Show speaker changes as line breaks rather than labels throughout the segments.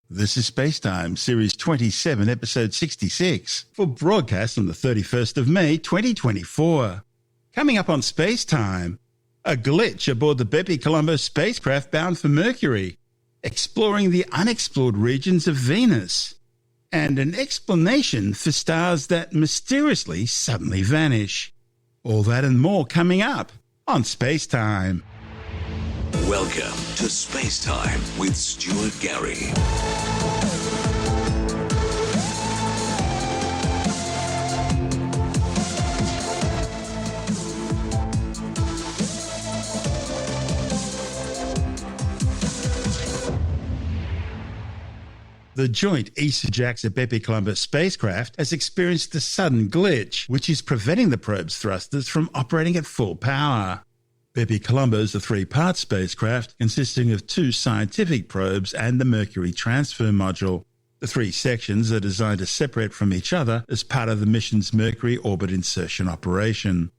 This is SpaceTime Series 27, Episode 66, for broadcast on the 31st of May 2024. Coming up on SpaceTime, a glitch aboard the BepiColombo's spacecraft bound for Mercury, exploring the unexplored regions of Venus, and an explanation for stars that mysteriously suddenly vanish. All that and more coming up on SpaceTime.
Welcome to SpaceTime with Stuart Gary.
The joint ESA-JAXA BepiColombo's spacecraft has experienced a sudden glitch, which is preventing the probe's thrusters from operating at full power. BepiColombo's a three-part spacecraft consisting of two scientific probes and the Mercury transfer module. The three sections are designed to separate from each other as part of the mission's Mercury orbit insertion operation.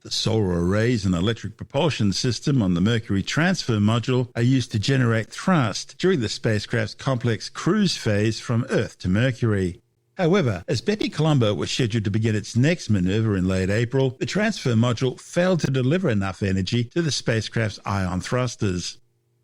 The solar arrays and electric propulsion system on the Mercury transfer module are used to generate thrust during the spacecraft's complex cruise phase from Earth to Mercury. However, as BepiColombo was scheduled to begin its next maneuver in late April, the transfer module failed to deliver enough energy to the spacecraft's ion thrusters.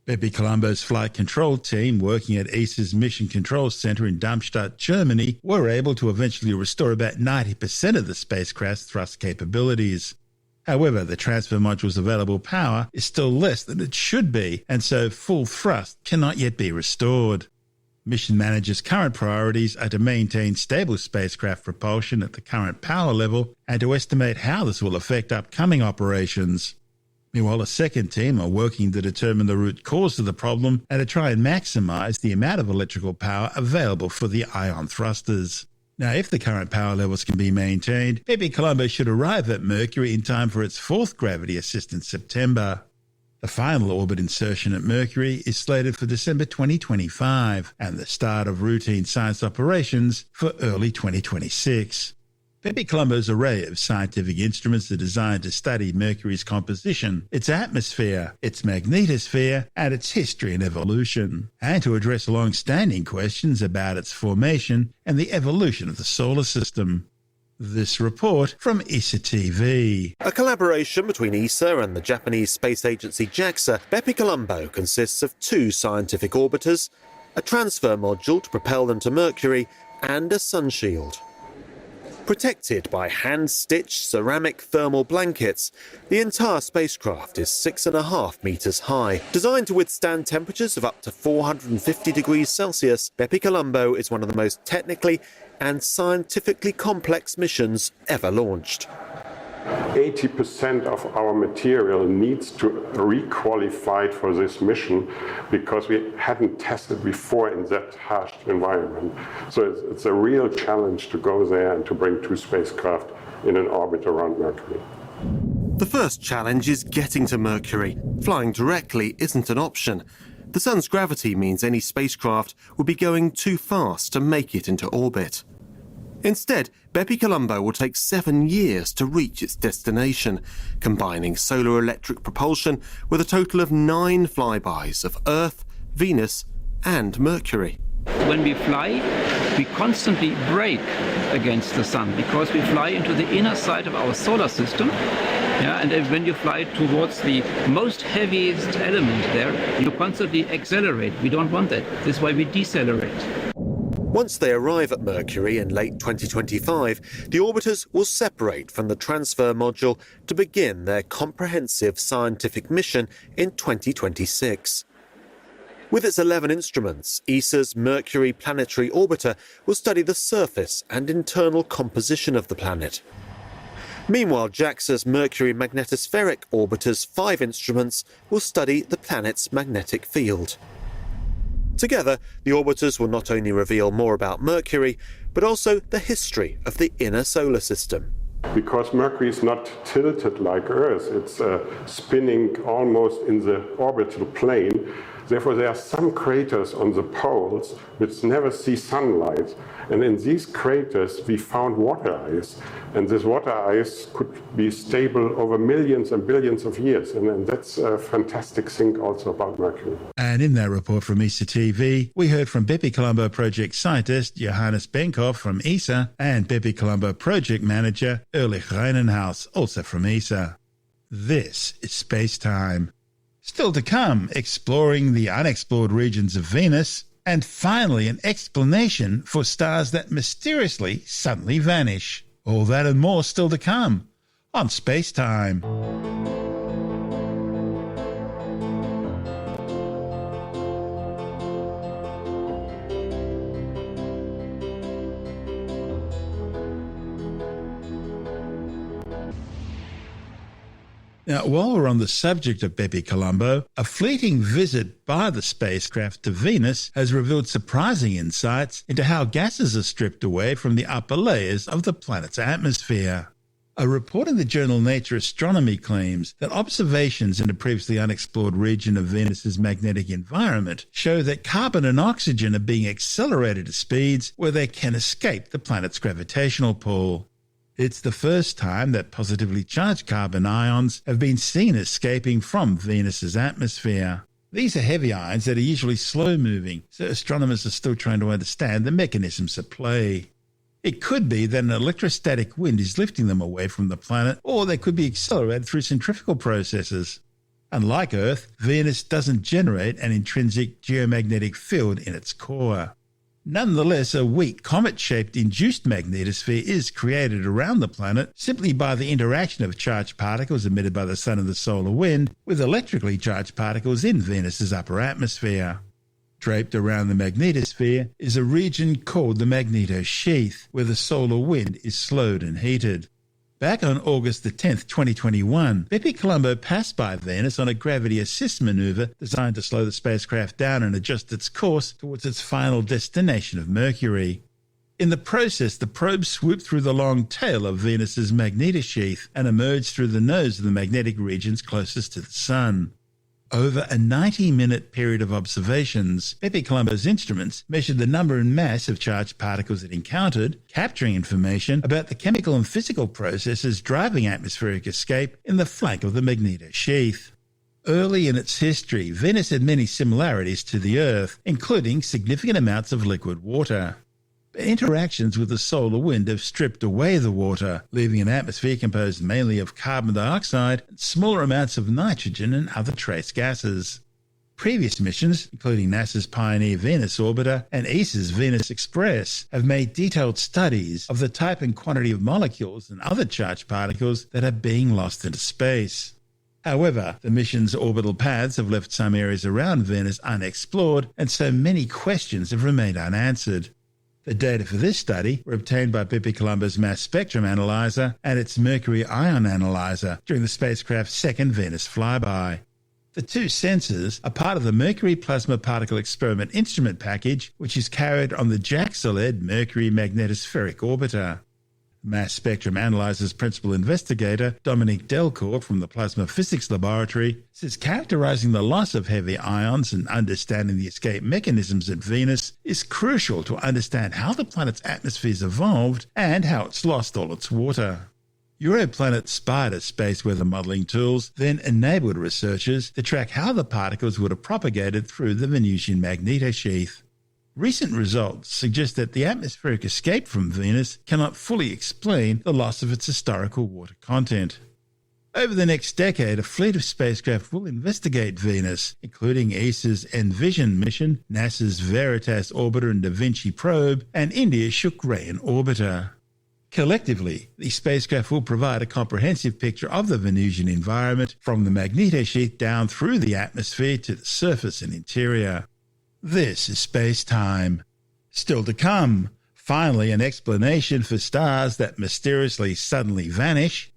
BepiColombo's flight control team, working at ESA's Mission Control Center in Darmstadt, Germany, were able to eventually restore about 90% of the spacecraft's thrust capabilities. However, the transfer module's available power is still less than it should be, and so full thrust cannot yet be restored. Mission managers' current priorities are to maintain stable spacecraft propulsion at the current power level and to estimate how this will affect upcoming operations. Meanwhile, a second team are working to determine the root cause of the problem and to try and maximise the amount of electrical power available for the ion thrusters. Now, if the current power levels can be maintained, BepiColombo should arrive at Mercury in time for its fourth gravity assist in September. The final orbit insertion at Mercury is slated for December 2025 and the start of routine science operations for early 2026. BepiColombo's array of scientific instruments are designed to study Mercury's composition, its atmosphere, its magnetosphere, and its history and evolution, and to address long-standing questions about its formation and the evolution of the solar system. This report from ESA TV.
A collaboration between ESA and the Japanese space agency JAXA, BepiColombo consists of two scientific orbiters, a transfer module to propel them to Mercury, and a sun shield. Protected by hand-stitched ceramic thermal blankets, the entire spacecraft is 6.5 meters high. Designed to withstand temperatures of up to 450 degrees Celsius, BepiColombo is one of the most technically and scientifically complex missions ever launched.
80% of our material needs to re-qualify for this mission because we hadn't tested before in that harsh environment. So it's a real challenge to go there and to bring two spacecraft in an orbit around Mercury.
The first challenge is getting to Mercury. Flying directly isn't an option. The sun's gravity means any spacecraft would be going too fast to make it into orbit. Instead, BepiColombo will take 7 years to reach its destination, combining solar electric propulsion with a total of 9 flybys of Earth, Venus and Mercury.
When we fly, we constantly brake against the sun because we fly into the inner side of our solar system. And when you fly towards the most heaviest element there, you constantly accelerate. We don't want that. This is why we decelerate.
Once they arrive at Mercury in late 2025, the orbiters will separate from the transfer module to begin their comprehensive scientific mission in 2026. With its 11 instruments, ESA's Mercury Planetary Orbiter will study the surface and internal composition of the planet. Meanwhile, JAXA's Mercury Magnetospheric Orbiter's 5 instruments will study the planet's magnetic field. Together, the orbiters will not only reveal more about Mercury, but also the history of the inner solar system.
Because Mercury is not tilted like Earth, it's spinning almost in the orbital plane. Therefore, there are some craters on the poles which never see sunlight. And in these craters, we found water ice. And this water ice could be stable over millions and billions of years. And that's a fantastic thing also about Mercury.
And in that report from ESA TV, we heard from BepiColombo project scientist Johannes Benkoff from ESA and BepiColombo project manager Ulrich Reinenhaus, also from ESA. This is Space Time. Still to come, exploring the unexplored regions of Venus, and finally an explanation for stars that mysteriously suddenly vanish. All that and more still to come on Space Time. Now, while we're on the subject of BepiColombo, a fleeting visit by the spacecraft to Venus has revealed surprising insights into how gases are stripped away from the upper layers of the planet's atmosphere. A report in the journal Nature Astronomy claims that observations in a previously unexplored region of Venus's magnetic environment show that carbon and oxygen are being accelerated to speeds where they can escape the planet's gravitational pull. It's the first time that positively charged carbon ions have been seen escaping from Venus's atmosphere. These are heavy ions that are usually slow-moving, so astronomers are still trying to understand the mechanisms at play. It could be that an electrostatic wind is lifting them away from the planet, or they could be accelerated through centrifugal processes. Unlike Earth, Venus doesn't generate an intrinsic geomagnetic field in its core. Nonetheless, a weak comet-shaped induced magnetosphere is created around the planet simply by the interaction of charged particles emitted by the sun and the solar wind with electrically charged particles in Venus's upper atmosphere. Draped around the magnetosphere is a region called the magnetosheath, where the solar wind is slowed and heated. Back on August the 10th, 2021, BepiColombo passed by Venus on a gravity assist maneuver designed to slow the spacecraft down and adjust its course towards its final destination of Mercury. In the process, the probe swooped through the long tail of Venus's magnetosheath and emerged through the nose of the magnetic regions closest to the Sun. Over a 90-minute period of observations, BepiColombo's instruments measured the number and mass of charged particles it encountered, capturing information about the chemical and physical processes driving atmospheric escape in the flank of the magnetosheath. Early in its history, Venus had many similarities to the Earth, including significant amounts of liquid water. Interactions with the solar wind have stripped away the water, leaving an atmosphere composed mainly of carbon dioxide and smaller amounts of nitrogen and other trace gases. Previous missions, including NASA's Pioneer Venus Orbiter and ESA's Venus Express, have made detailed studies of the type and quantity of molecules and other charged particles that are being lost into space. However, the mission's orbital paths have left some areas around Venus unexplored, and so many questions have remained unanswered. The data for this study were obtained by BepiColombo's mass spectrum analyzer and its Mercury ion analyzer during the spacecraft's second Venus flyby. The two sensors are part of the Mercury Plasma Particle Experiment instrument package, which is carried on the JAXA-led Mercury Magnetospheric Orbiter. Mass Spectrum Analyzer's principal investigator, Dominique Delcourt from the Plasma Physics Laboratory, says characterizing the loss of heavy ions and understanding the escape mechanisms at Venus is crucial to understand how the planet's atmosphere's evolved and how it's lost all its water. Europlanet Spider space weather modelling tools then enabled researchers to track how the particles would have propagated through the Venusian magnetosheath. Recent results suggest that the atmospheric escape from Venus cannot fully explain the loss of its historical water content. Over the next decade, a fleet of spacecraft will investigate Venus, including ESA's Envision mission, NASA's Veritas Orbiter and Da Vinci probe, and India's Shukran orbiter. Collectively, these spacecraft will provide a comprehensive picture of the Venusian environment from the magnetosheath down through the atmosphere to the surface and interior. This is Space Time. Still to come, finally an explanation for stars that mysteriously suddenly vanish,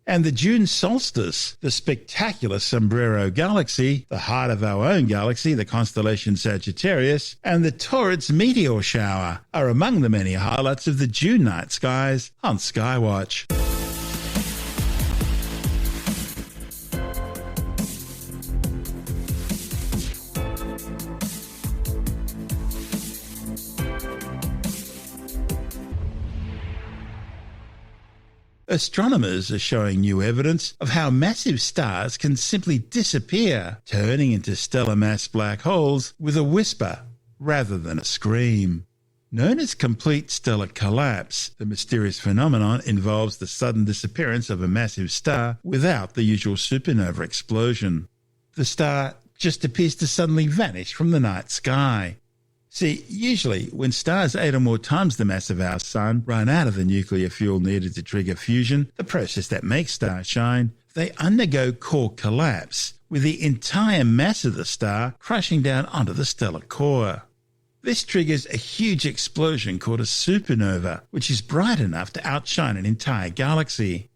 and the June solstice, the spectacular Sombrero Galaxy, the heart of our own galaxy, the constellation Sagittarius, and the Taurus meteor shower are among the many highlights of the June night skies on Skywatch. Astronomers are showing new evidence of how massive stars can simply disappear, turning into stellar mass black holes with a whisper rather than a scream. Known as complete stellar collapse, the mysterious phenomenon involves the sudden disappearance of a massive star without the usual supernova explosion. The star just appears to suddenly vanish from the night sky. See, usually when stars 8 or more times the mass of our Sun run out of the nuclear fuel needed to trigger fusion, the process that makes stars shine, they undergo core collapse, with the entire mass of the star crushing down onto the stellar core. This triggers a huge explosion called a supernova, which is bright enough to outshine an entire galaxy.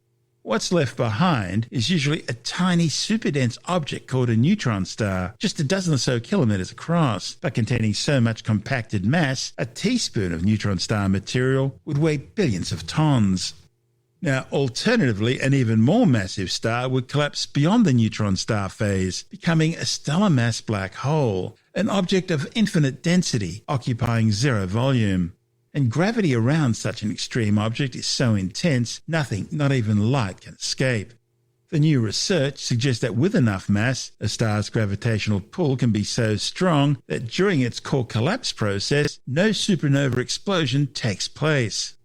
What's left behind is usually a tiny superdense object called a neutron star, just a dozen or so kilometers across, but containing so much compacted mass, a teaspoon of neutron star material would weigh billions of tons. Now, alternatively, an even more massive star would collapse beyond the neutron star phase, becoming a stellar mass black hole, an object of infinite density occupying zero volume. And gravity around such an extreme object is so intense, nothing, not even light, can escape. The new research suggests that with enough mass, a star's gravitational pull can be so strong that during its core collapse process, no supernova explosion takes place.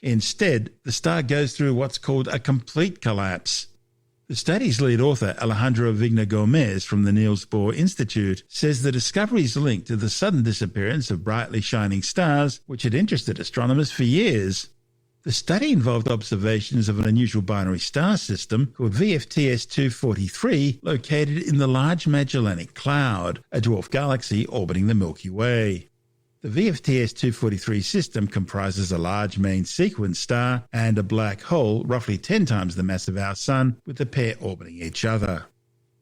Instead, the star goes through what's called a complete collapse. The study's lead author, Alejandro Vigna Gomez from the Niels Bohr Institute, says the discovery is linked to the sudden disappearance of brightly shining stars, which had interested astronomers for years. The study involved observations of an unusual binary star system called VFTS 243, located in the Large Magellanic Cloud, a dwarf galaxy orbiting the Milky Way. The VFTS 243 system comprises a large main sequence star and a black hole roughly 10 times the mass of our Sun, with the pair orbiting each other.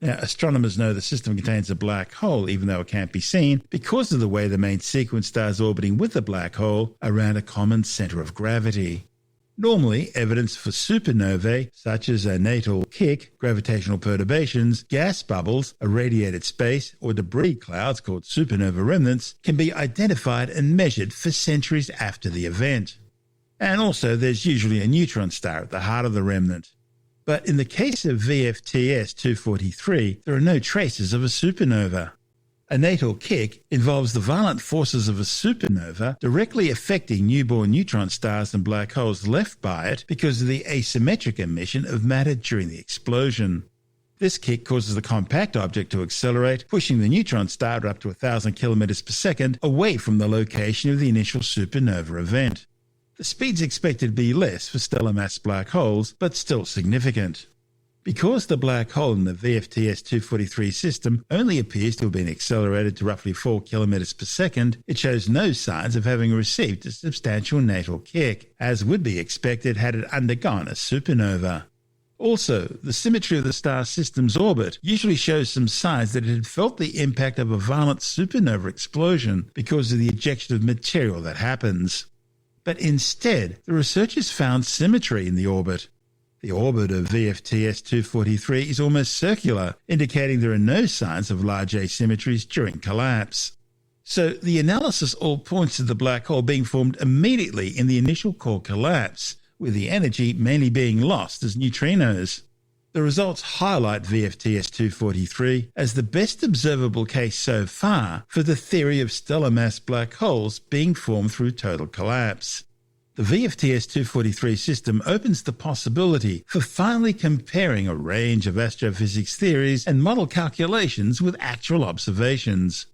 Now, astronomers know the system contains a black hole even though it can't be seen because of the way the main sequence star is orbiting with the black hole around a common centre of gravity. Normally, evidence for supernovae, such as a natal kick, gravitational perturbations, gas bubbles, irradiated space, or debris clouds called supernova remnants, can be identified and measured for centuries after the event. And also, there's usually a neutron star at the heart of the remnant. But in the case of VFTS 243, there are no traces of a supernova. A natal kick involves the violent forces of a supernova directly affecting newborn neutron stars and black holes left by it because of the asymmetric emission of matter during the explosion. This kick causes the compact object to accelerate, pushing the neutron star up to 1,000 kilometers per second away from the location of the initial supernova event. The speed's expected to be less for stellar mass black holes, but still significant. Because the black hole in the VFTS 243 system only appears to have been accelerated to roughly 4 kilometers per second, it shows no signs of having received a substantial natal kick, as would be expected had it undergone a supernova. Also, the symmetry of the star system's orbit usually shows some signs that it had felt the impact of a violent supernova explosion because of the ejection of material that happens. But instead, the researchers found symmetry in the orbit. The orbit of VFTS 243 is almost circular, indicating there are no signs of large asymmetries during collapse. So the analysis all points to the black hole being formed immediately in the initial core collapse, with the energy mainly being lost as neutrinos. The results highlight VFTS 243 as the best observable case so far for the theory of stellar mass black holes being formed through total collapse. The VFTS 243 system opens the possibility for finally comparing a range of astrophysics theories and model calculations with actual observations.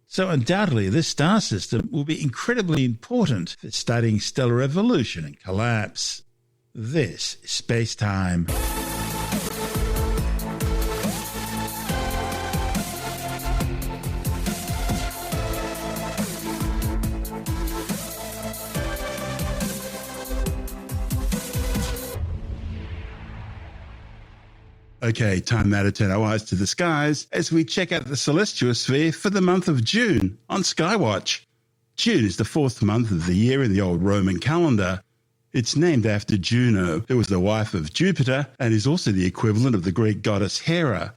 So undoubtedly this star system will be incredibly important for studying stellar evolution and collapse. This is SpaceTime. Okay, time now to turn our eyes to the skies as we check out the celestial sphere for the month of June on Skywatch. June is the fourth month of the year in the old Roman calendar. It's named after Juno, who was the wife of Jupiter and is also the equivalent of the Greek goddess Hera.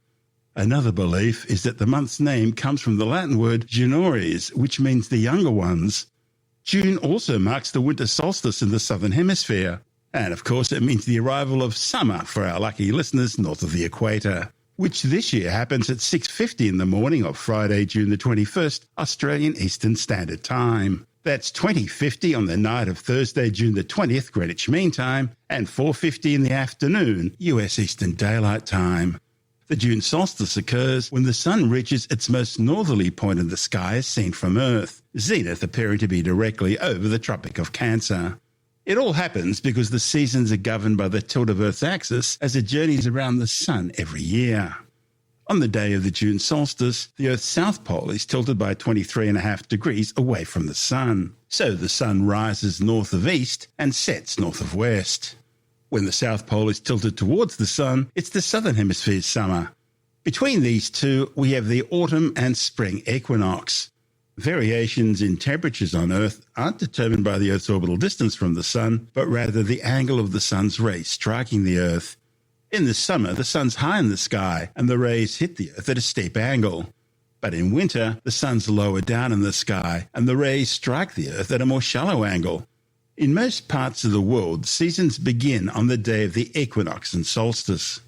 Another belief is that the month's name comes from the Latin word junores, which means the younger ones. June also marks the winter solstice in the southern hemisphere. And of course, it means the arrival of summer for our lucky listeners north of the equator, which this year happens at 6:50 in the morning of Friday, June the 21st, Australian Eastern Standard Time. That's 20:50 on the night of Thursday, June the 20th, Greenwich Mean Time, and 4:50 in the afternoon, US Eastern Daylight Time. The June solstice occurs when the sun reaches its most northerly point in the sky as seen from Earth, zenith appearing to be directly over the Tropic of Cancer. It all happens because the seasons are governed by the tilt of Earth's axis as it journeys around the sun every year. On the day of the June solstice, the Earth's south pole is tilted by 23.5 degrees away from the sun, so the sun rises north of east and sets north of west. When the south pole is tilted towards the sun, it's the southern hemisphere's summer. Between these two, we have the autumn and spring equinox. Variations in temperatures on Earth aren't determined by the Earth's orbital distance from the sun, but rather the angle of the sun's rays striking the Earth. In the summer, the sun's high in the sky and the rays hit the Earth at a steep angle. But in winter, the sun's lower down in the sky and the rays strike the Earth at a more shallow angle. In most parts of the world, seasons begin on the day of the equinox and solstice.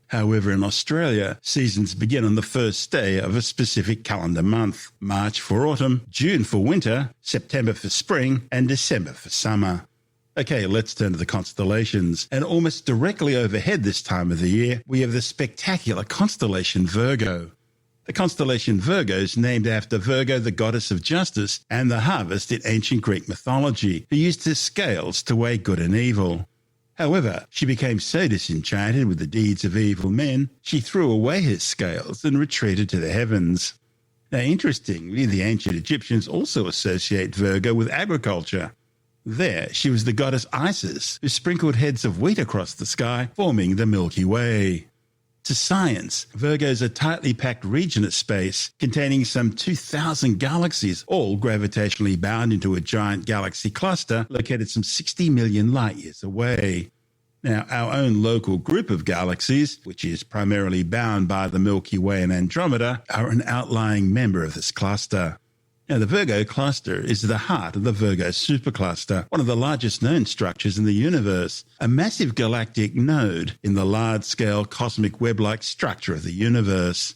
However, in Australia, seasons begin on the first day of a specific calendar month: March for autumn, June for winter, September for spring, and December for summer. Okay, let's turn to the constellations. And almost directly overhead this time of the year, we have the spectacular constellation Virgo. The constellation Virgo is named after Virgo, the goddess of justice and the harvest in ancient Greek mythology, who used her scales to weigh good and evil. However, she became so disenchanted with the deeds of evil men, she threw away her scales and retreated to the heavens. Now, interestingly, the ancient Egyptians also associate Virgo with agriculture. There, she was the goddess Isis, who sprinkled heads of wheat across the sky, forming the Milky Way. To science, Virgo is a tightly packed region of space containing some 2,000 galaxies, all gravitationally bound into a giant galaxy cluster located some 60 million light-years away. Now, our own local group of galaxies, which is primarily bound by the Milky Way and Andromeda, are an outlying member of this cluster. Now, the Virgo cluster is the heart of the Virgo supercluster, one of the largest known structures in the universe, a massive galactic node in the large-scale cosmic web-like structure of the universe.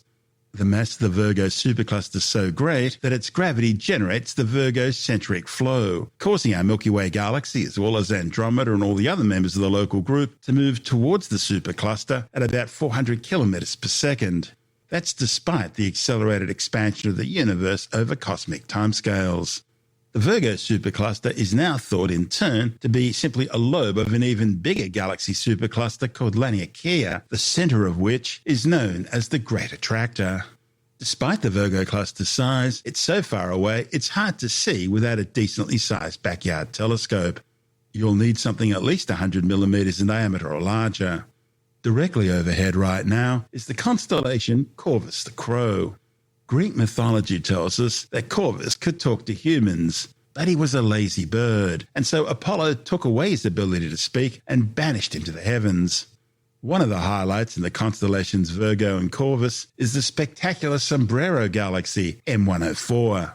The mass of the Virgo supercluster is so great that its gravity generates the Virgo-centric flow, causing our Milky Way galaxy, as well as Andromeda and all the other members of the local group, to move towards the supercluster at about 400 kilometers per second. That's despite the accelerated expansion of the universe over cosmic timescales. The Virgo supercluster is now thought in turn to be simply a lobe of an even bigger galaxy supercluster called Laniakea, the center of which is known as the Great Attractor. Despite the Virgo cluster's size, it's so far away it's hard to see without a decently sized backyard telescope. You'll need something at least 100 millimeters in diameter or larger. Directly overhead right now is the constellation Corvus the Crow. Greek mythology tells us that Corvus could talk to humans, but he was a lazy bird, and so Apollo took away his ability to speak and banished him to the heavens. One of the highlights in the constellations Virgo and Corvus is the spectacular Sombrero Galaxy, M104.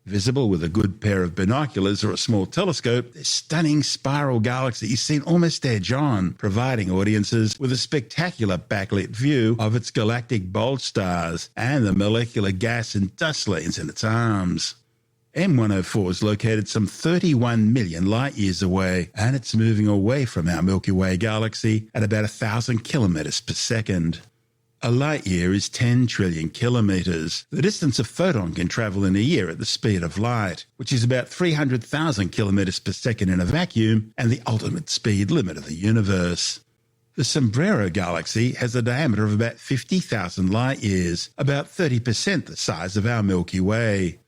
Visible with a good pair of binoculars or a small telescope, this stunning spiral galaxy is seen almost edge-on, providing audiences with a spectacular backlit view of its galactic bulge stars and the molecular gas and dust lanes in its arms. M104 is located some 31 million light-years away, and it's moving away from our Milky Way galaxy at about 1,000 kilometers per second. A light year is 10 trillion kilometres, the distance a photon can travel in a year at the speed of light, which is about 300,000 kilometres per second in a vacuum and the ultimate speed limit of the universe. The Sombrero Galaxy has a diameter of about 50,000 light years, about 30% the size of our Milky Way.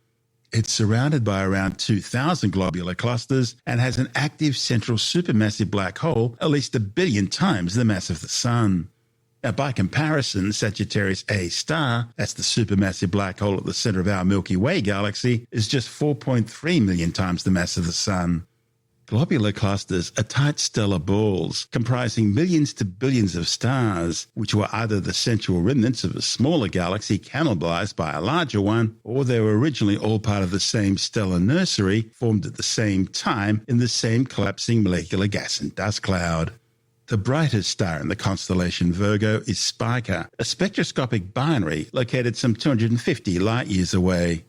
It's surrounded by around 2,000 globular clusters and has an active central supermassive black hole at least 1 billion times the mass of the Sun. Now, by comparison, Sagittarius A star, that's the supermassive black hole at the centre of our Milky Way galaxy, is just 4.3 million times the mass of the Sun. Globular clusters are tight stellar balls comprising millions to billions of stars, which were either the central remnants of a smaller galaxy cannibalized by a larger one, or they were originally all part of the same stellar nursery formed at the same time in the same collapsing molecular gas and dust cloud. The brightest star in the constellation Virgo is Spica, a spectroscopic binary located some 250 light-years away.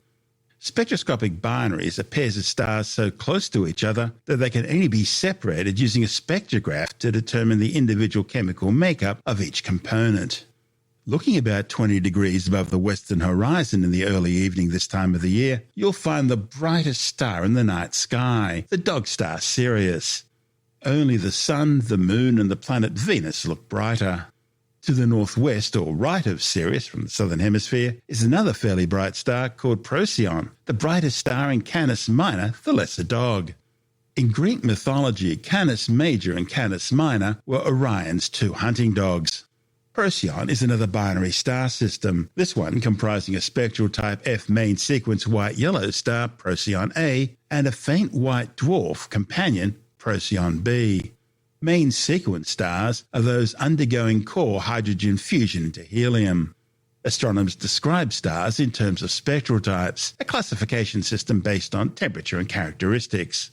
Spectroscopic binaries are pairs of stars so close to each other that they can only be separated using a spectrograph to determine the individual chemical makeup of each component. Looking about 20 degrees above the western horizon in the early evening this time of the year, you'll find the brightest star in the night sky, the dog star Sirius. Only the Sun, the Moon and the planet Venus look brighter. To the northwest or right of Sirius from the southern hemisphere is another fairly bright star called Procyon, the brightest star in Canis Minor, the lesser dog. In Greek mythology, Canis Major and Canis Minor were Orion's two hunting dogs. Procyon is another binary star system, this one comprising a spectral type F main sequence white-yellow star, Procyon A, and a faint white dwarf companion, Procyon B. Main sequence stars are those undergoing core hydrogen fusion into helium. Astronomers describe stars in terms of spectral types, a classification system based on temperature and characteristics.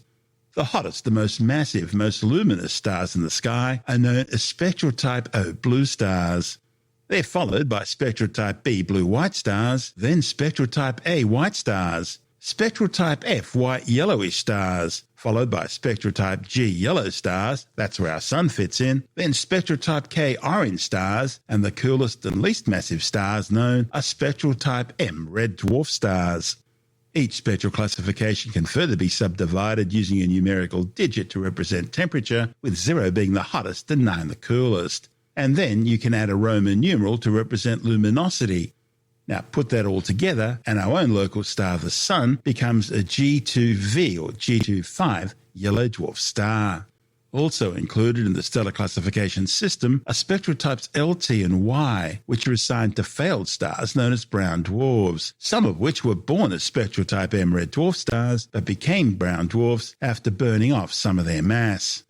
The hottest, the most massive, most luminous stars in the sky are known as spectral type O blue stars. They're followed by spectral type B blue-white stars, then spectral type A white stars, spectral type F white-yellowish stars, followed by spectral type G yellow stars, that's where our Sun fits in, then spectral type K orange stars, and the coolest and least massive stars known are spectral type M red dwarf stars. Each spectral classification can further be subdivided using a numerical digit to represent temperature, with 0 being the hottest and 9 the coolest. And then you can add a Roman numeral to represent luminosity. Now put that all together and our own local star, the Sun, becomes a G2V or G25 yellow dwarf star. Also included in the stellar classification system are spectral types LT and Y, which are assigned to failed stars known as brown dwarfs, some of which were born as spectral type M red dwarf stars but became brown dwarfs after burning off some of their mass.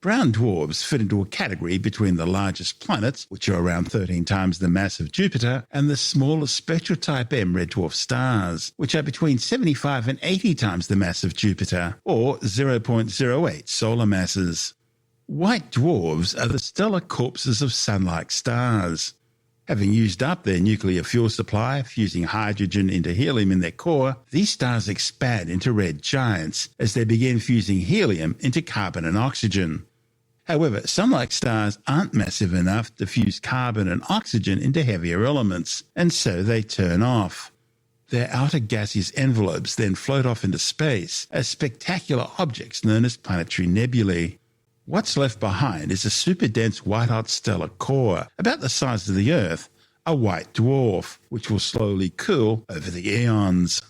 Brown dwarfs fit into a category between the largest planets, which are around 13 times the mass of Jupiter, and the smallest spectral type M red dwarf stars, which are between 75 and 80 times the mass of Jupiter, or 0.08 solar masses. White dwarfs are the stellar corpses of Sun-like stars. Having used up their nuclear fuel supply, fusing hydrogen into helium in their core, these stars expand into red giants as they begin fusing helium into carbon and oxygen. However, Sun-like stars aren't massive enough to fuse carbon and oxygen into heavier elements, and so they turn off. Their outer gaseous envelopes then float off into space as spectacular objects known as planetary nebulae. What's left behind is a super-dense white-hot stellar core, about the size of the Earth, a white dwarf, which will slowly cool over the eons.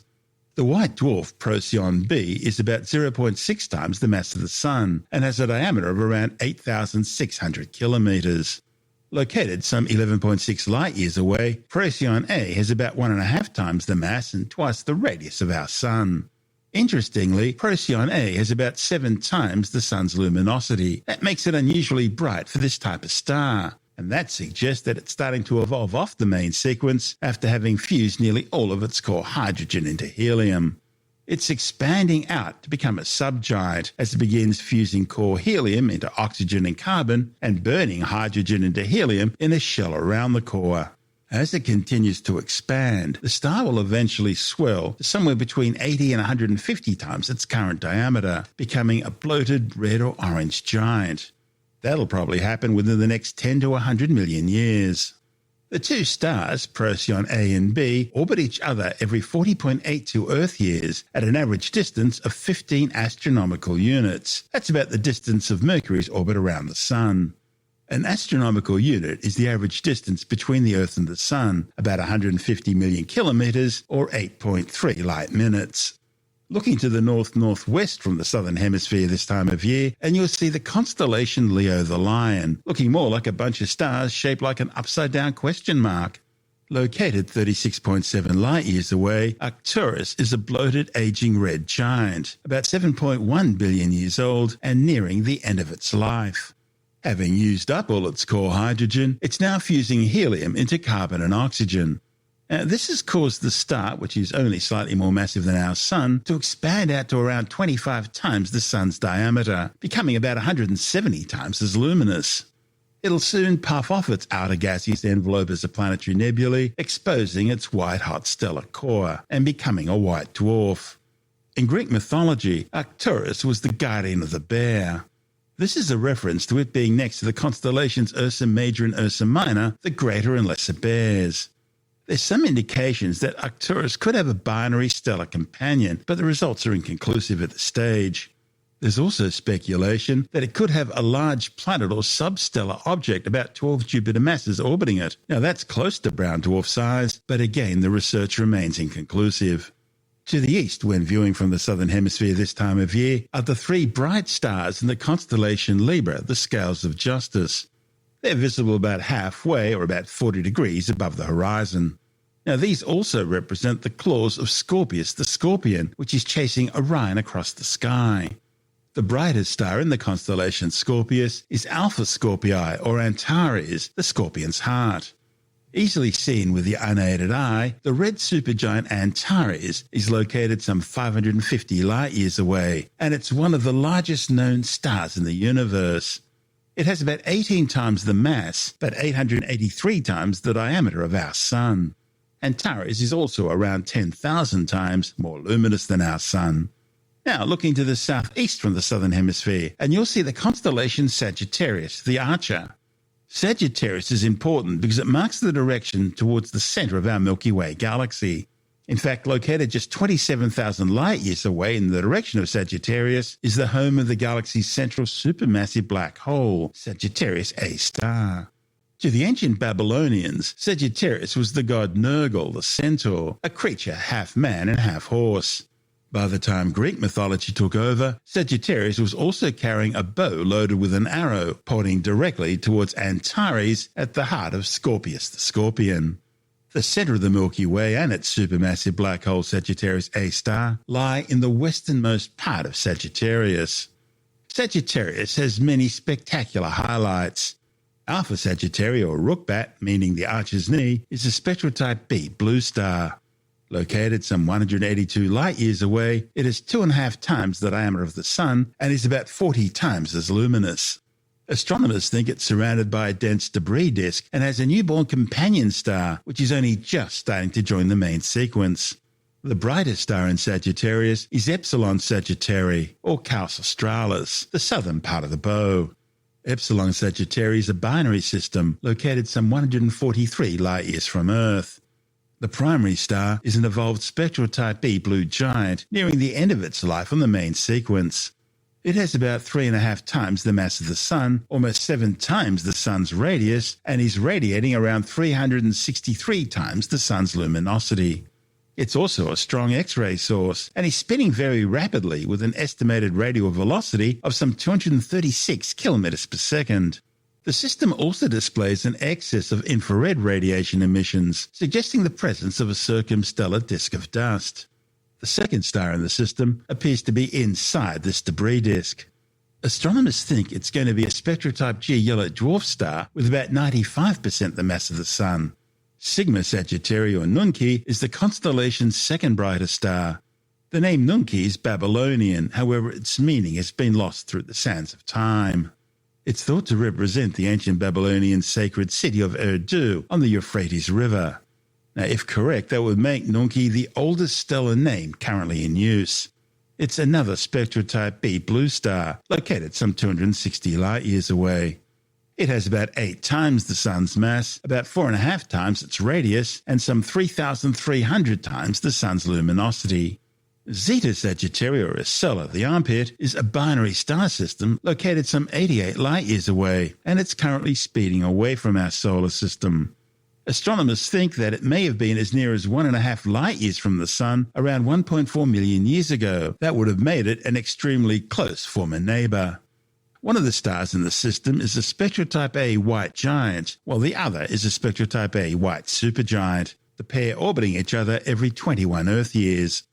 The white dwarf, Procyon B, is about 0.6 times the mass of the Sun and has a diameter of around 8,600 kilometres. Located some 11.6 light-years away, Procyon A has about 1.5 times the mass and twice the radius of our Sun. Interestingly, Procyon A has about 7 times the Sun's luminosity. That makes it unusually bright for this type of star, and that suggests that it's starting to evolve off the main sequence after having fused nearly all of its core hydrogen into helium. It's expanding out to become a subgiant as it begins fusing core helium into oxygen and carbon and burning hydrogen into helium in a shell around the core. As it continues to expand, the star will eventually swell to somewhere between 80 and 150 times its current diameter, becoming a bloated red or orange giant. That'll probably happen within the next 10 to 100 million years. The two stars, Procyon A and B, orbit each other every 40.82 Earth years at an average distance of 15 astronomical units. That's about the distance of Mercury's orbit around the Sun. An astronomical unit is the average distance between the Earth and the Sun, about 150 million kilometres or 8.3 light minutes. Looking to the north-northwest from the southern hemisphere this time of year, and you'll see the constellation Leo the Lion, looking more like a bunch of stars shaped like an upside-down question mark. Located 36.7 light-years away, Arcturus is a bloated, aging red giant, about 7.1 billion years old and nearing the end of its life. Having used up all its core hydrogen, it's now fusing helium into carbon and oxygen. This has caused the star, which is only slightly more massive than our Sun, to expand out to around 25 times the Sun's diameter, becoming about 170 times as luminous. It'll soon puff off its outer gaseous envelope as a planetary nebulae, exposing its white-hot stellar core and becoming a white dwarf. In Greek mythology, Arcturus was the guardian of the bear. This is a reference to it being next to the constellations Ursa Major and Ursa Minor, the greater and lesser bears. There's some indications that Arcturus could have a binary stellar companion, but the results are inconclusive at this stage. There's also speculation that it could have a large planet or substellar object about 12 Jupiter masses orbiting it. Now that's close to brown dwarf size, but again the research remains inconclusive. To the east, when viewing from the southern hemisphere this time of year, are the three bright stars in the constellation Libra, the Scales of Justice. They're visible about halfway or about 40 degrees above the horizon. Now these also represent the claws of Scorpius the Scorpion, which is chasing Orion across the sky. The brightest star in the constellation Scorpius is Alpha Scorpii, or Antares, the Scorpion's heart. Easily seen with the unaided eye, the red supergiant Antares is located some 550 light-years away, and it's one of the largest known stars in the universe. It has about 18 times the mass, but 883 times the diameter of our Sun. Antares is also around 10,000 times more luminous than our Sun. Now, looking to the southeast from the southern hemisphere, and you'll see the constellation Sagittarius, the Archer. Sagittarius is important because it marks the direction towards the center of our Milky Way galaxy. In fact, located just 27,000 light-years away in the direction of Sagittarius is the home of the galaxy's central supermassive black hole, Sagittarius A star. To the ancient Babylonians, Sagittarius was the god Nergal, the centaur, a creature half man and half horse. By the time Greek mythology took over, Sagittarius was also carrying a bow loaded with an arrow, pointing directly towards Antares at the heart of Scorpius the Scorpion. The center of the Milky Way and its supermassive black hole Sagittarius A star lie in the westernmost part of Sagittarius. Sagittarius has many spectacular highlights. Alpha Sagittarii, or Rookbat, meaning the Archer's knee, is a spectral type B blue star. Located some 182 light-years away, it is 2.5 times the diameter of the Sun and is about 40 times as luminous. Astronomers think it's surrounded by a dense debris disk and has a newborn companion star, which is only just starting to join the main sequence. The brightest star in Sagittarius is Epsilon Sagittarii, or Caus Australis, the southern part of the bow. Epsilon Sagittarii is a binary system located some 143 light-years from Earth. The primary star is an evolved spectral type B blue giant nearing the end of its life on the main sequence. It has about 3.5 times the mass of the Sun, almost 7 times the Sun's radius, and is radiating around 363 times the Sun's luminosity. It's also a strong X-ray source and is spinning very rapidly with an estimated radial velocity of some 236 kilometers per second. The system also displays an excess of infrared radiation emissions, suggesting the presence of a circumstellar disk of dust. The second star in the system appears to be inside this debris disk. Astronomers think it's going to be a spectral type G yellow dwarf star with about 95% the mass of the Sun. Sigma Sagittarii, or Nunki, is the constellation's second brightest star. The name Nunki is Babylonian, however its meaning has been lost through the sands of time. It's thought to represent the ancient Babylonian sacred city of Urdu on the Euphrates River. Now, if correct, that would make Nunki the oldest stellar name currently in use. It's another spectral type B blue star, located some 260 light-years away. It has about 8 times the Sun's mass, about 4.5 times its radius, and some 3,300 times the Sun's luminosity. Zeta Sagittarii, or Solar, the armpit, is a binary star system located some 88 light-years away, and it's currently speeding away from our solar system. Astronomers think that it may have been as near as 1.5 light-years from the Sun around 1.4 million years ago. That would have made it an extremely close former neighbour. One of the stars in the system is a spectrotype A white giant, while the other is a spectrotype A white supergiant, the pair orbiting each other every 21 Earth years.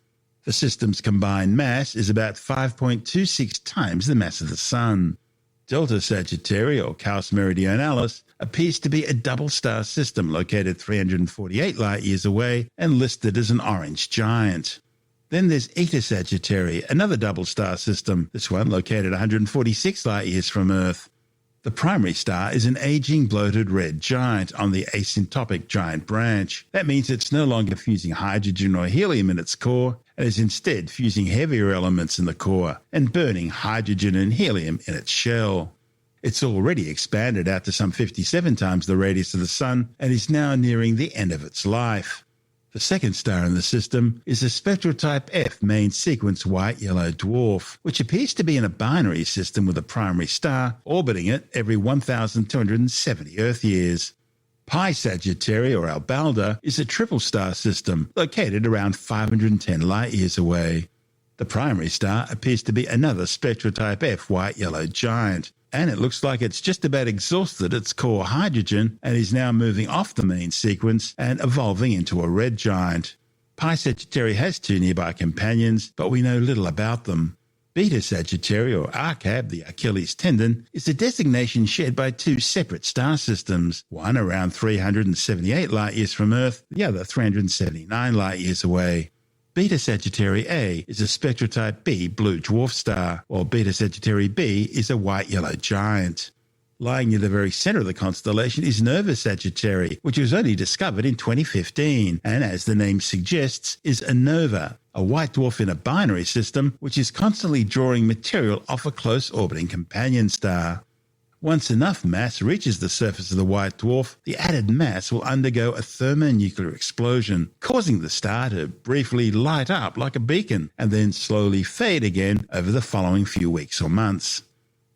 The system's combined mass is about 5.26 times the mass of the Sun. Delta Sagittarii, or Caus Meridionalis, appears to be a double-star system located 348 light-years away and listed as an orange giant. Then there's Eta Sagittarii, another double-star system, this one located 146 light-years from Earth. The primary star is an aging bloated red giant on the asymptotic giant branch. That means it's no longer fusing hydrogen or helium in its core, and is instead fusing heavier elements in the core and burning hydrogen and helium in its shell. It's already expanded out to some 57 times the radius of the Sun and is now nearing the end of its life. The second star in the system is a spectrotype F main sequence white-yellow dwarf, which appears to be in a binary system with a primary star orbiting it every 1,270 Earth years. Pi Sagittarii, or Albalda, is a triple-star system located around 510 light-years away. The primary star appears to be another spectrotype F white-yellow giant, and it looks like it's just about exhausted its core hydrogen and is now moving off the main sequence and evolving into a red giant. Pi Sagittarii has two nearby companions, but we know little about them. Beta Sagittarii, or Arcab, the Achilles tendon, is a designation shared by two separate star systems, one around 378 light-years from Earth, the other 379 light-years away. Beta Sagittarii A is a spectrotype B blue dwarf star, while Beta Sagittarii B is a white-yellow giant. Lying near the very center of the constellation is Nova Sagittarii, which was only discovered in 2015, and as the name suggests, is a nova, a white dwarf in a binary system which is constantly drawing material off a close orbiting companion star. Once enough mass reaches the surface of the white dwarf, the added mass will undergo a thermonuclear explosion, causing the star to briefly light up like a beacon and then slowly fade again over the following few weeks or months.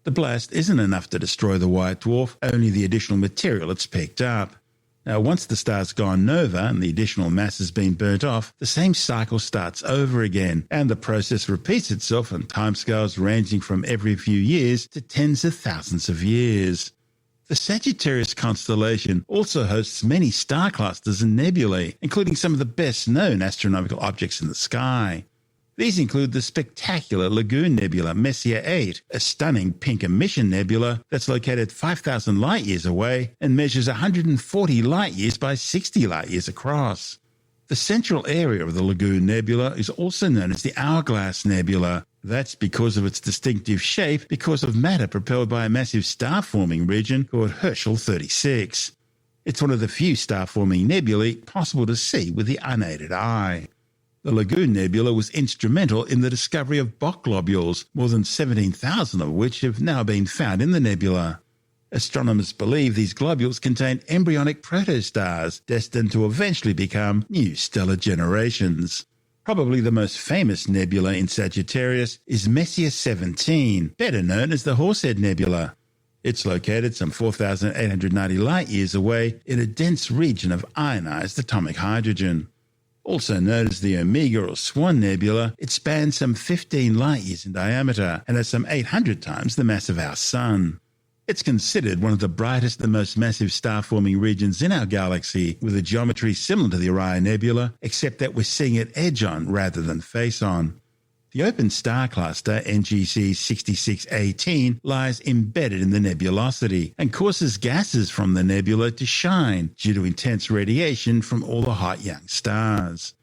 The blast isn't enough to destroy the white dwarf, only the additional material it's picked up. Now, once the star's gone nova and the additional mass has been burnt off, the same cycle starts over again, and the process repeats itself on timescales ranging from every few years to tens of thousands of years. The Sagittarius constellation also hosts many star clusters and nebulae, including some of the best-known astronomical objects in the sky. These include the spectacular Lagoon Nebula Messier 8, a stunning pink emission nebula that's located 5,000 light-years away and measures 140 light-years by 60 light-years across. The central area of the Lagoon Nebula is also known as the Hourglass Nebula. That's because of its distinctive shape because of matter propelled by a massive star-forming region called Herschel 36. It's one of the few star-forming nebulae possible to see with the unaided eye. The Lagoon Nebula was instrumental in the discovery of Bok globules, more than 17,000 of which have now been found in the nebula. Astronomers believe these globules contain embryonic protostars destined to eventually become new stellar generations. Probably the most famous nebula in Sagittarius is Messier 17, better known as the Horsehead Nebula. It's located some 4,890 light-years away in a dense region of ionized atomic hydrogen. Also known as the Omega or Swan Nebula, it spans some 15 light-years in diameter and has some 800 times the mass of our Sun. It's considered one of the brightest and most massive star-forming regions in our galaxy, with a geometry similar to the Orion Nebula, except that we're seeing it edge-on rather than face-on. The open star cluster NGC 6618 lies embedded in the nebulosity and causes gases from the nebula to shine due to intense radiation from all the hot young stars.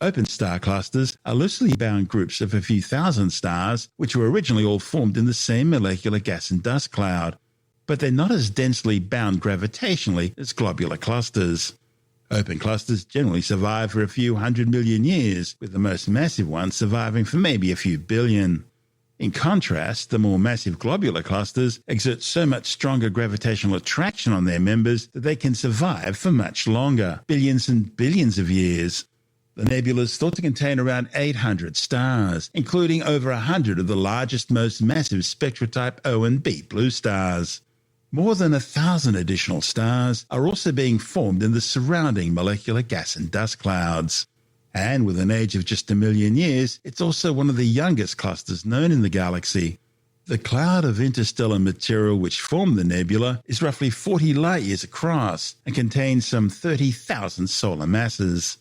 Open star clusters are loosely bound groups of a few thousand stars which were originally all formed in the same molecular gas and dust cloud, but they're not as densely bound gravitationally as globular clusters. Open clusters generally survive for a few 100 million years, with the most massive ones surviving for maybe a few billion. In contrast, the more massive globular clusters exert so much stronger gravitational attraction on their members that they can survive for much longer, billions and billions of years. The nebula is thought to contain around 800 stars, including over 100 of the largest, most massive spectrotype O and B blue stars. More than 1,000 additional stars are also being formed in the surrounding molecular gas and dust clouds. And with an age of just 1 million years, it's also one of the youngest clusters known in the galaxy. The cloud of interstellar material which formed the nebula is roughly 40 light-years across and contains some 30,000 solar masses.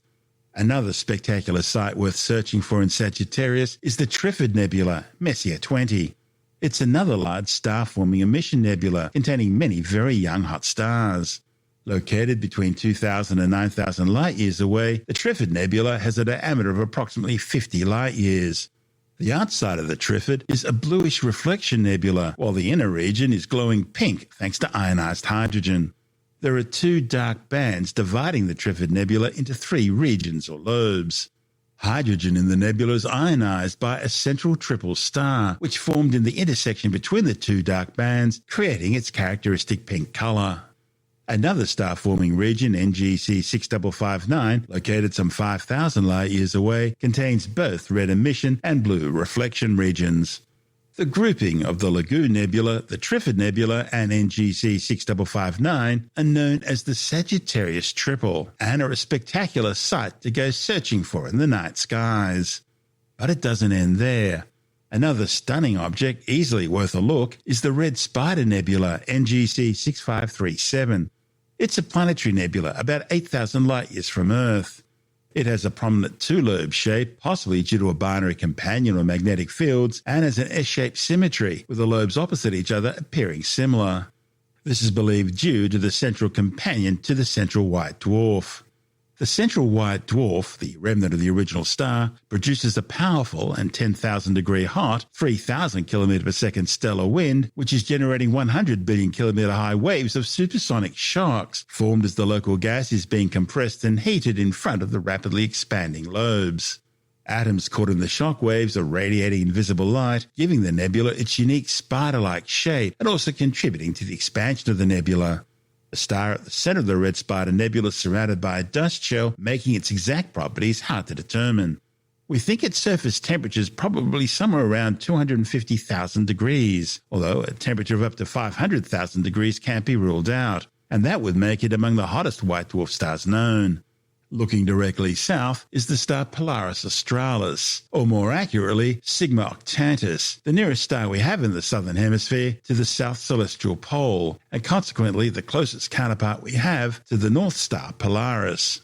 Another spectacular sight worth searching for in Sagittarius is the Trifid Nebula, Messier 20. It's another large star-forming emission nebula containing many very young hot stars. Located between 2,000 and 9,000 light-years away, the Trifid Nebula has a diameter of approximately 50 light-years. The outside of the Trifid is a bluish reflection nebula, while the inner region is glowing pink thanks to ionized hydrogen. There are two dark bands dividing the Trifid Nebula into three regions or lobes. Hydrogen in the nebula is ionized by a central triple star, which formed in the intersection between the two dark bands, creating its characteristic pink color. Another star-forming region, NGC 6559, located some 5,000 light-years away, contains both red emission and blue reflection regions. The grouping of the Lagoon Nebula, the Trifid Nebula, and NGC 6559 are known as the Sagittarius Triple and are a spectacular sight to go searching for in the night skies. But it doesn't end there. Another stunning object, easily worth a look, is the Red Spider Nebula, NGC 6537. It's a planetary nebula about 8,000 light-years from Earth. It has a prominent two-lobe shape, possibly due to a binary companion or magnetic fields, and has an S-shaped symmetry, with the lobes opposite each other appearing similar. This is believed due to the central companion to the central white dwarf. The central white dwarf, the remnant of the original star, produces a powerful and 10,000-degree hot, 3,000 km per second stellar wind, which is generating 100 billion kilometer high waves of supersonic shocks, formed as the local gas is being compressed and heated in front of the rapidly expanding lobes. Atoms caught in the shock waves are radiating invisible light, giving the nebula its unique spider-like shape and also contributing to the expansion of the nebula. The star at the center of the Red Spider Nebula is surrounded by a dust shell, making its exact properties hard to determine. We think its surface temperature is probably somewhere around 250,000 degrees, although a temperature of up to 500,000 degrees can't be ruled out, and that would make it among the hottest white dwarf stars known. Looking directly south is the star Polaris Australis, or more accurately, Sigma Octantis, the nearest star we have in the southern hemisphere to the south celestial pole, and consequently the closest counterpart we have to the north star Polaris.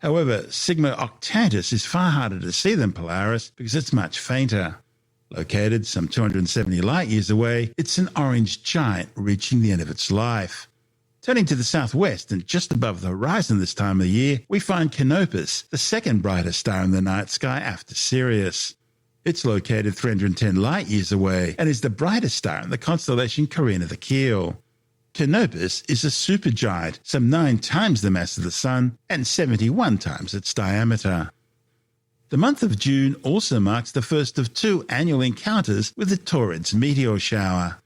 However, Sigma Octantis is far harder to see than Polaris because it's much fainter. Located some 270 light-years away, it's an orange giant reaching the end of its life. Turning to the southwest and just above the horizon this time of year, we find Canopus, the second brightest star in the night sky after Sirius. It's located 310 light-years away and is the brightest star in the constellation Carina the Keel. Canopus is a supergiant, some 9 times the mass of the Sun and 71 times its diameter. The month of June also marks the first of 2 annual encounters with the Taurids meteor shower.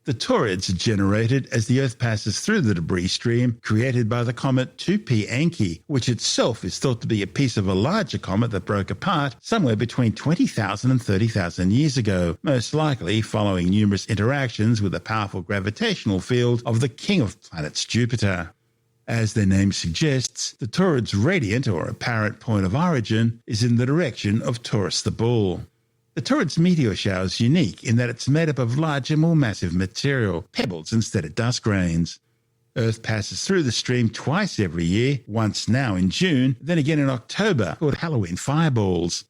The Taurids are generated as the Earth passes through the debris stream created by the comet 2P Encke, which itself is thought to be a piece of a larger comet that broke apart somewhere between 20,000 and 30,000 years ago, most likely following numerous interactions with the powerful gravitational field of the king of planets Jupiter. As their name suggests, the Taurids' radiant or apparent point of origin is in the direction of Taurus the Bull. The Taurids meteor shower is unique in that it's made up of larger, more massive material, pebbles instead of dust grains. Earth passes through the stream twice every year, once now in June, then again in October, called Halloween fireballs.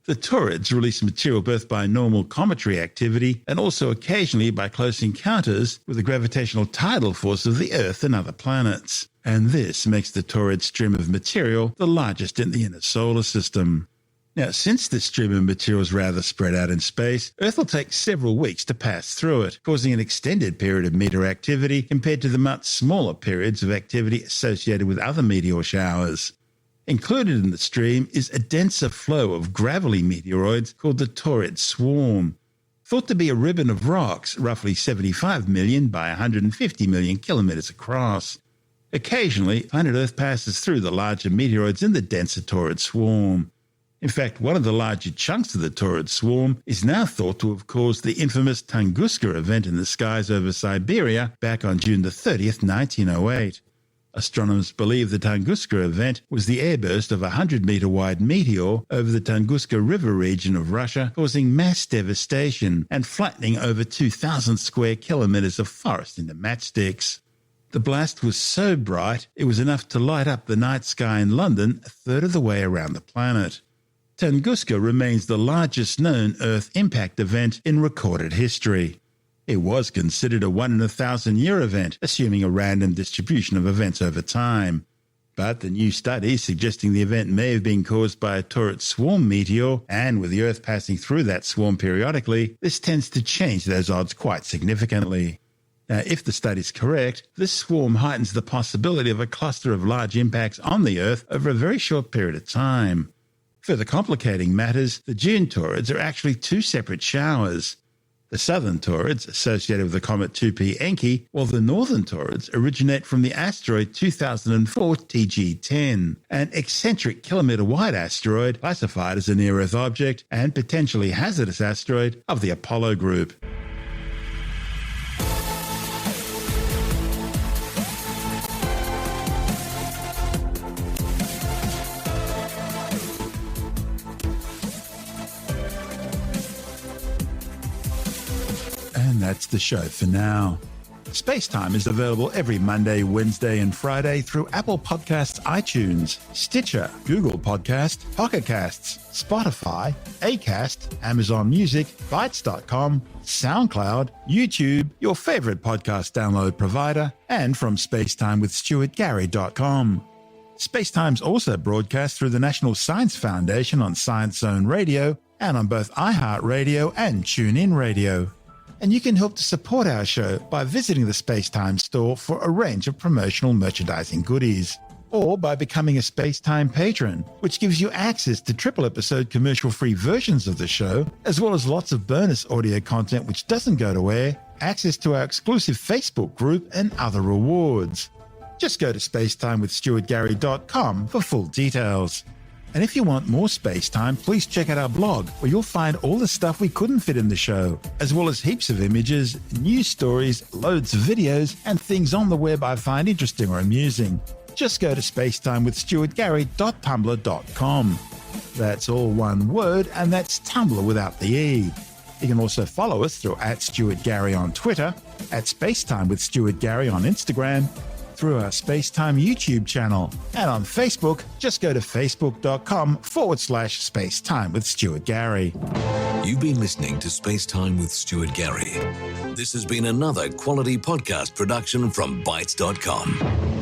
The Taurids release material both by normal cometary activity and also occasionally by close encounters with the gravitational tidal force of the Earth and other planets. And this makes the Taurid stream of material the largest in the inner solar system. Now, since this stream of material is rather spread out in space, Earth will take several weeks to pass through it, causing an extended period of meteor activity compared to the much smaller periods of activity associated with other meteor showers. Included in the stream is a denser flow of gravelly meteoroids called the Taurid Swarm. Thought to be a ribbon of rocks, roughly 75 million by 150 million kilometres across. Occasionally, planet Earth passes through the larger meteoroids in the denser Taurid Swarm. In fact, one of the larger chunks of the Taurid Swarm is now thought to have caused the infamous Tunguska event in the skies over Siberia back on June the 30th, 1908. Astronomers believe the Tunguska event was the airburst of a 100-metre-wide meteor over the Tunguska River region of Russia, causing mass devastation and flattening over 2,000 square kilometres of forest into matchsticks. The blast was so bright it was enough to light up the night sky in London a third of the way around the planet. Tunguska remains the largest known Earth impact event in recorded history. It was considered a 1-in-1,000-year event, assuming a random distribution of events over time. But the new study suggesting the event may have been caused by a Taurus swarm meteor, and with the Earth passing through that swarm periodically, this tends to change those odds quite significantly. Now, if the study's correct, this swarm heightens the possibility of a cluster of large impacts on the Earth over a very short period of time. Further complicating matters, the June Taurids are actually two separate showers. The southern Taurids associated with the comet 2P Encke, while the northern Taurids originate from the asteroid 2004 TG10, an eccentric kilometre-wide asteroid classified as a near-Earth object and potentially hazardous asteroid of the Apollo group. And that's the show for now. SpaceTime is available every Monday, Wednesday and Friday through Apple Podcasts, iTunes, Stitcher, Google Podcast, Pocket Casts, Spotify, Acast, Amazon Music, Bytes.com, SoundCloud, YouTube, your favorite podcast download provider, and from spacetimewithstuartgary.com. SpaceTime's also broadcast through the National Science Foundation on Science Zone Radio and on both iHeartRadio and TuneIn Radio. And you can help to support our show by visiting the SpaceTime store for a range of promotional merchandising goodies, or by becoming a SpaceTime patron, which gives you access to triple-episode commercial-free versions of the show, as well as lots of bonus audio content which doesn't go to air, access to our exclusive Facebook group, and other rewards. Just go to spacetimewithstuartgary.com for full details. And if you want more space time, please check out our blog, where you'll find all the stuff we couldn't fit in the show, as well as heaps of images, news stories, loads of videos, and things on the web I find interesting or amusing. Just go to spacetimewithstuartgary.tumblr.com. That's all one word, and that's Tumblr without the E. You can also follow us through @StuartGary on Twitter, @SpaceTimeWithStuartGary on Instagram, through our SpaceTime YouTube channel, and on Facebook, just go to facebook.com/SpaceTime with Stuart Gary.
You've been listening to SpaceTime with Stuart Gary. This has been another quality podcast production from Bytes.com.